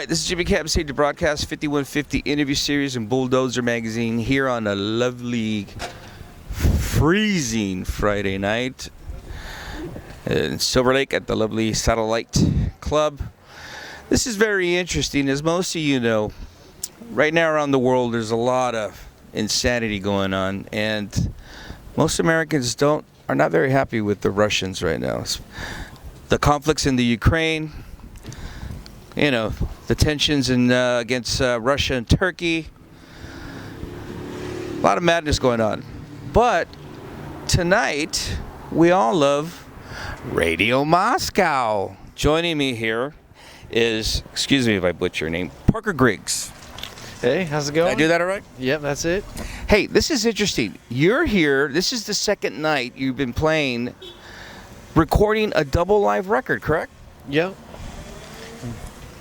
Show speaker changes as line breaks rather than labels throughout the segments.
This is Jimmy Camp's here to broadcast 5150 interview series in Bulldozer Magazine here on a lovely, freezing Friday night in Silver Lake at the lovely Satellite Club. This is very interesting. As most of you know, right now around the world there's a lot of insanity going on, and most Americans are not very happy with the Russians right now. The conflicts in the Ukraine, the tensions against Russia and Turkey. A lot of madness going on. But tonight, we all love Radio Moscow. Joining me here is, excuse me if I butcher your name, Parker Griggs.
Hey, how's it going?
Did I do that all right?
Yep, that's it.
Hey, this is interesting. You're here. This is the second night you've been playing, recording a double live record, correct?
Yep.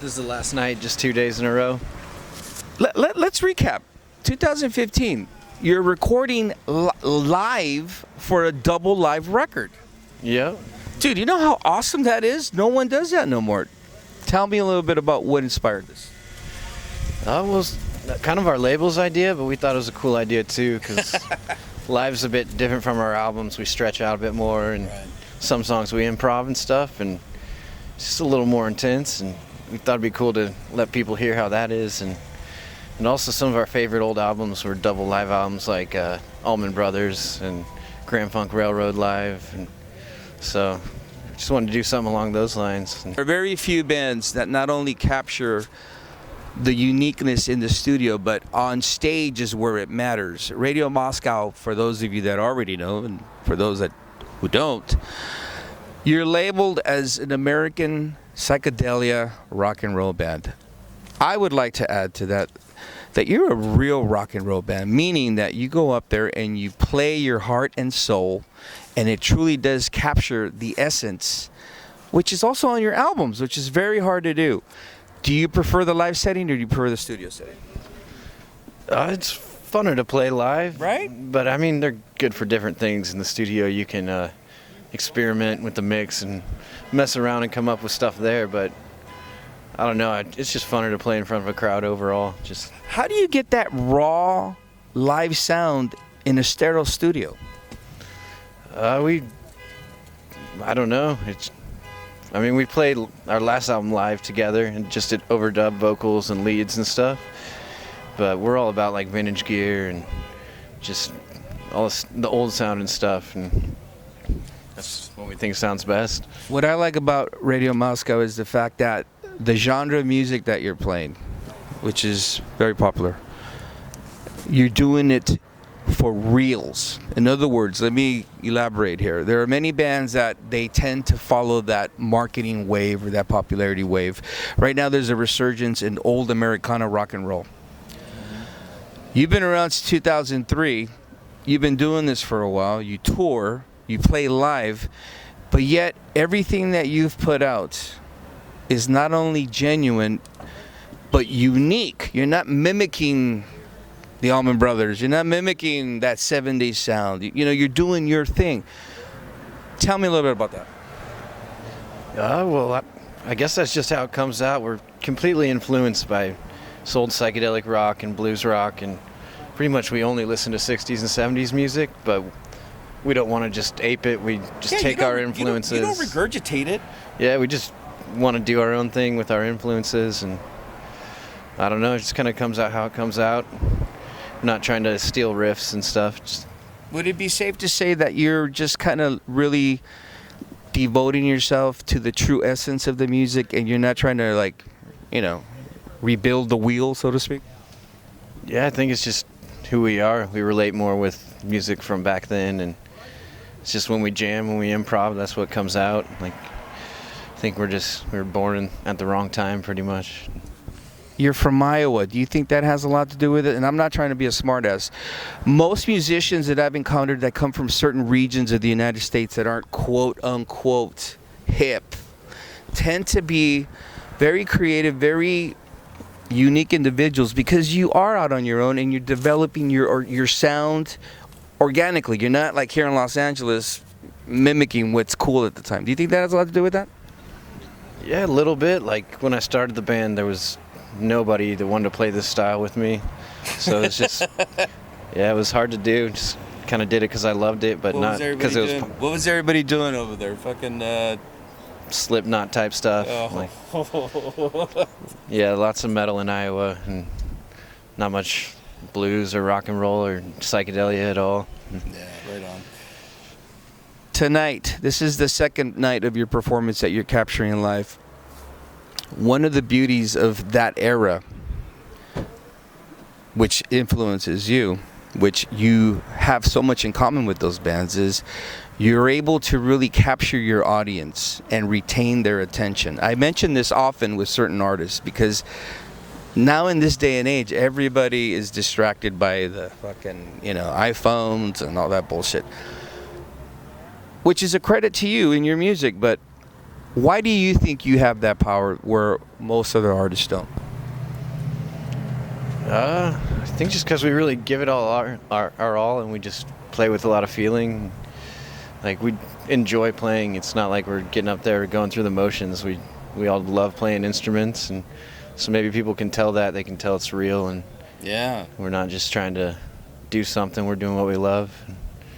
This is the last night, just 2 days in a row.
Let's recap. 2015, you're recording live for a double live record.
Yep.
Dude, you know how awesome that is? No one does that no more. Tell me a little bit about what inspired this.
It was kind of our label's idea, but we thought it was a cool idea too, because live's a bit different from our albums. We stretch out a bit more, and some songs we improv and stuff, and it's just a little more intense, and we thought it'd be cool to let people hear how that is, and also some of our favorite old albums were double live albums like Allman Brothers and Grand Funk Railroad Live, and so just wanted to do something along those lines.
There are very few bands that not only capture the uniqueness in the studio, but on stage is where it matters. Radio Moscow, for those of you that already know, and for those who don't, you're labeled as an American psychedelia rock and roll band. I would like to add to that you're a real rock and roll band, meaning that you go up there and you play your heart and soul, and it truly does capture the essence, which is also on your albums, which is very hard to do. Do you prefer the live setting or do you prefer the studio setting?
It's funner to play live,
right?
But I mean, they're good for different things. In the studio, you can experiment with the mix and mess around and come up with stuff there, but I don't know, it's just funner to play in front of a crowd overall. Just
how do you get that raw live sound in a stereo studio?
I don't know. We played our last album live together and just did overdub vocals and leads and stuff, but we're all about like vintage gear and just all the old sound and stuff, and that's what we think sounds best.
What I like about Radio Moscow is the fact that the genre of music that you're playing, which is very popular, you're doing it for reals. In other words, let me elaborate here. There are many bands that they tend to follow that marketing wave or that popularity wave. Right now there's a resurgence in old Americana rock and roll. You've been around since 2003. You've been doing this for a while. You tour, you play live, but yet everything that you've put out is not only genuine, but unique. You're not mimicking the Allman Brothers. You're not mimicking that 70s sound. You're doing your thing. Tell me a little bit about that.
Well, I guess that's just how it comes out. We're completely influenced by old psychedelic rock and blues rock, and pretty much we only listen to 60s and 70s music, but we don't want to just ape it. We just take our influences.
You don't regurgitate it.
Yeah, we just want to do our own thing with our influences, and I don't know, it just kind of comes out how it comes out. I'm not trying to steal riffs and stuff.
Would it be safe to say that you're just kind of really devoting yourself to the true essence of the music, and you're not trying to like rebuild the wheel, so to speak?
Yeah, I think it's just who we are. We relate more with music from back then, and it's just when we jam, when we improv, that's what comes out. Like, I think we were born at the wrong time, pretty much.
You're from Iowa. Do you think that has a lot to do with it? And I'm not trying to be a smartass. Most musicians that I've encountered that come from certain regions of the United States that aren't quote unquote hip tend to be very creative, very unique individuals, because you are out on your own and you're developing your sound organically. You're not like here in Los Angeles mimicking what's cool at the time. Do you think that has a lot to do with that?
Yeah, a little bit. Like, when I started the band, there was nobody that wanted to play this style with me. So it's just, yeah, it was hard to do. Just kind of did it because I loved it, but not because it was.
What was everybody doing over there? Fucking
Slipknot type stuff.
Oh.
Like, yeah, lots of metal in Iowa, and not much blues or rock and roll or psychedelia at all.
Yeah, right on. Tonight, this is the second night of your performance that you're capturing live. One of the beauties of that era, which influences you, which you have so much in common with those bands, is you're able to really capture your audience and retain their attention. I mention this often with certain artists because now in this day and age, everybody is distracted by the fucking, iPhones and all that bullshit, which is a credit to you in your music. But why do you think you have that power where most other artists don't?
I think just because we really give it all our all, and we just play with a lot of feeling. Like, we enjoy playing. It's not like we're getting up there going through the motions. We all love playing instruments, and so maybe people can tell that. They can tell it's real, and
yeah,
we're not just trying to do something. We're doing what we love.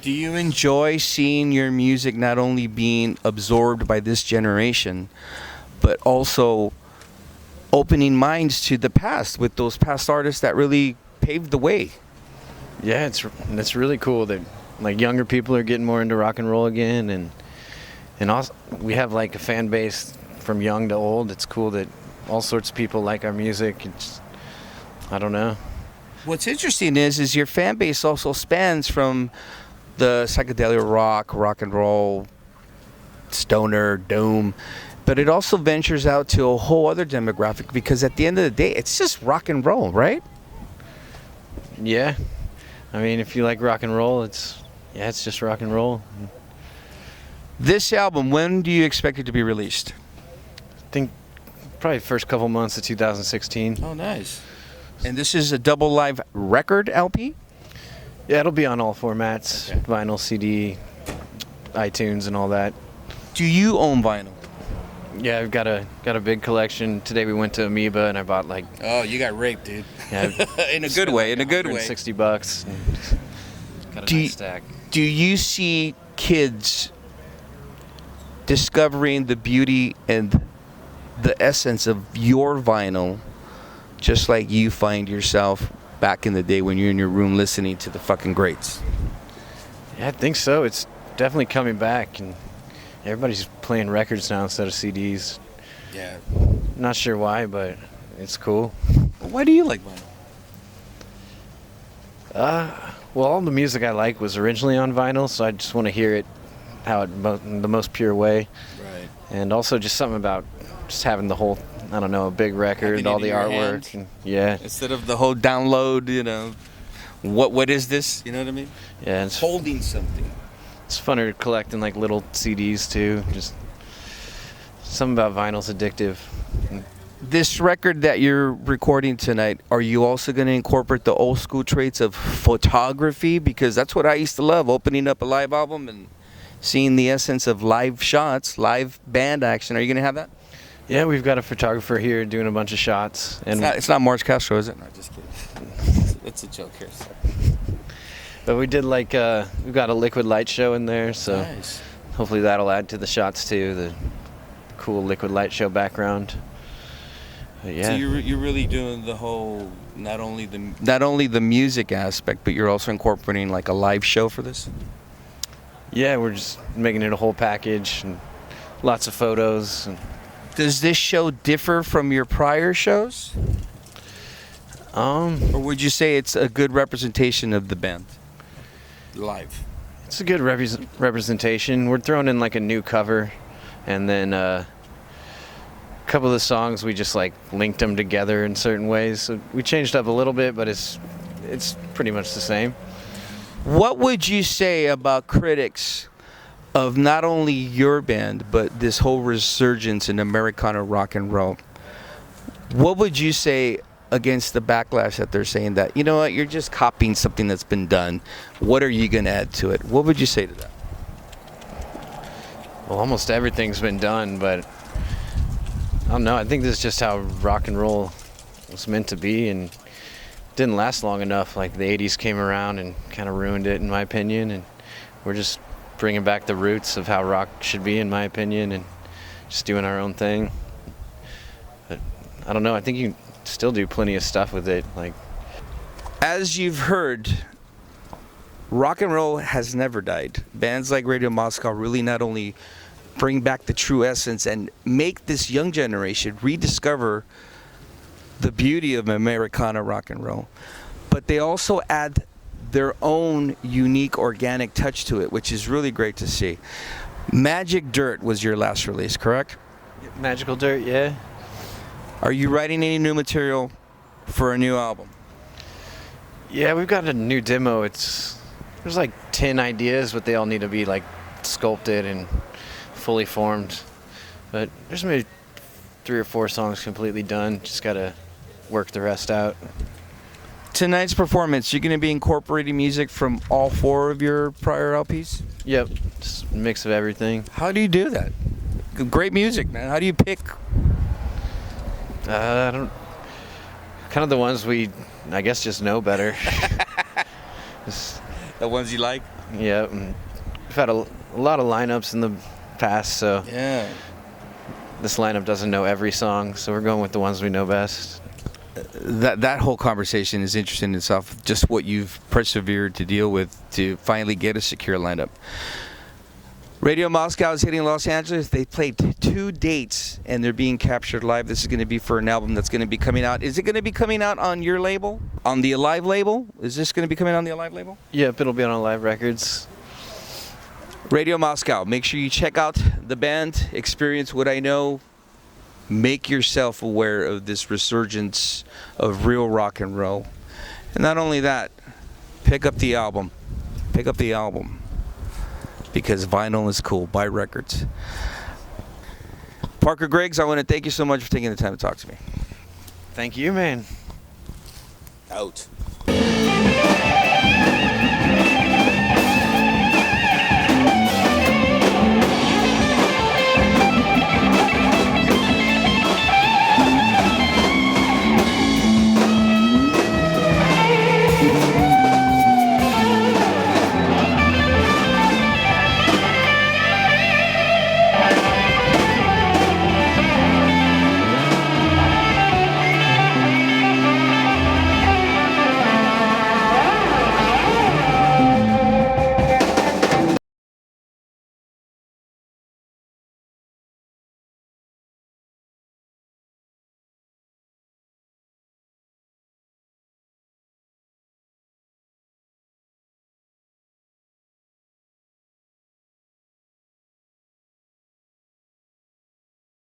Do you enjoy seeing your music not only being absorbed by this generation, but also opening minds to the past with those past artists that really paved the way?
Yeah, it's really cool that like younger people are getting more into rock and roll again, and also we have like a fan base from young to old. It's cool that all sorts of people like our music. I don't know. What's
interesting is your fan base also spans from the psychedelic rock and roll, stoner, doom, but it also ventures out to a whole other demographic, because at the end of the day, it's just rock and roll, right?
Yeah. I mean, if you like rock and roll, it's just rock and roll.
This album, when do you expect it to be released?
I think probably first couple months of 2016.
Oh, nice. And this is a double live record LP?
Yeah, it'll be on all formats, okay. Vinyl, CD, iTunes, and all that.
Do you own vinyl?
Yeah, I've got a big collection. Today we went to Amoeba and I bought like.
Oh, you got raped, dude.
Yeah,
in a good way. In a good way.
$60. Got a nice stack.
Do you see kids discovering the beauty and the essence of your vinyl, just like you find yourself back in the day when you're in your room listening to the fucking greats?
Yeah, I think so. It's definitely coming back, and everybody's playing records now instead of CDs.
Yeah.
Not sure why, but it's cool.
Why do you like
vinyl? Well, all the music I like was originally on vinyl, so I just want to hear it the most pure way.
Right.
And also just something about just having the whole, I don't know, a big record, all the artwork. And, yeah.
Instead of the whole download, what is this? You know what I mean?
Yeah.
It's holding something.
It's funner collecting like little CDs too. Just something about vinyl's addictive.
This record that you're recording tonight, are you also going to incorporate the old school traits of photography? Because that's what I used to love, opening up a live album and seeing the essence of live shots, live band action. Are you going to have that?
Yeah, we've got a photographer here doing a bunch of shots. And
it's not Marge Castro, is it? No, just kidding. It's a joke here.
But we did we've got a liquid light show in there, so
nice.
Hopefully that'll add to the shots too, the cool liquid light show background. But yeah.
So you're really doing the whole, not only the music aspect, but you're also incorporating like a live show for this?
Yeah, we're just making it a whole package and lots of photos. And
Does this show differ from your prior shows? Or would you say it's a good representation of the band? Live.
It's a good representation. We're throwing in like a new cover, and then a couple of the songs we just like linked them together in certain ways. So we changed up a little bit, but it's pretty much the same.
What would you say about critics of not only your band, but this whole resurgence in Americana rock and roll? What would you say against the backlash that they're saying that, you know what, you're just copying something that's been done? What are you going to add to it? What would you say to that?
Well, almost everything's been done, but I don't know. I think this is just how rock and roll was meant to be, and it didn't last long enough. Like the 80s came around and kind of ruined it, in my opinion, and we're just bringing back the roots of how rock should be, in my opinion, and just doing our own thing. But I don't know. I think you can still do plenty of stuff with it. Like,
as you've heard, rock and roll has never died. Bands like Radio Moscow really not only bring back the true essence and make this young generation rediscover the beauty of Americana rock and roll, but they also add their own unique organic touch to it, which is really great to see. Magic Dirt was your last release, correct?
Magical Dirt, yeah.
Are you writing any new material for a new album?
Yeah, we've got a new demo. There's like 10 ideas, but they all need to be like sculpted and fully formed. But there's maybe 3 or 4 songs completely done. Just gotta work the rest out.
Tonight's performance, you're going to be incorporating music from all 4 of your prior LPs?
Yep, just a mix of everything.
How do you do that? Great music, man. How do you pick?
I don't. Kind of the ones we, I guess, just know better.
The ones you like?
Yeah, we've had a lot of lineups in the past, so
Yeah.
this lineup doesn't know every song, so we're going with the ones we know best.
That whole conversation is interesting in itself, just what you've persevered to deal with to finally get a secure lineup. Radio Moscow is hitting Los Angeles. They played 2 dates, and they're being captured live. This is going to be for an album that's going to be coming out. Is it going to be coming out on your label? On the Alive label? Is this going to be coming on the Alive label?
Yep, it'll be on Alive Records.
Radio Moscow. Make sure you check out the band, experience what I know. Make yourself aware of this resurgence of real rock and roll. And not only that, pick up the album. Pick up the album. Because vinyl is cool. Buy records. Parker Griggs, I want to thank you so much for taking the time to talk to me.
Thank you, man.
Out.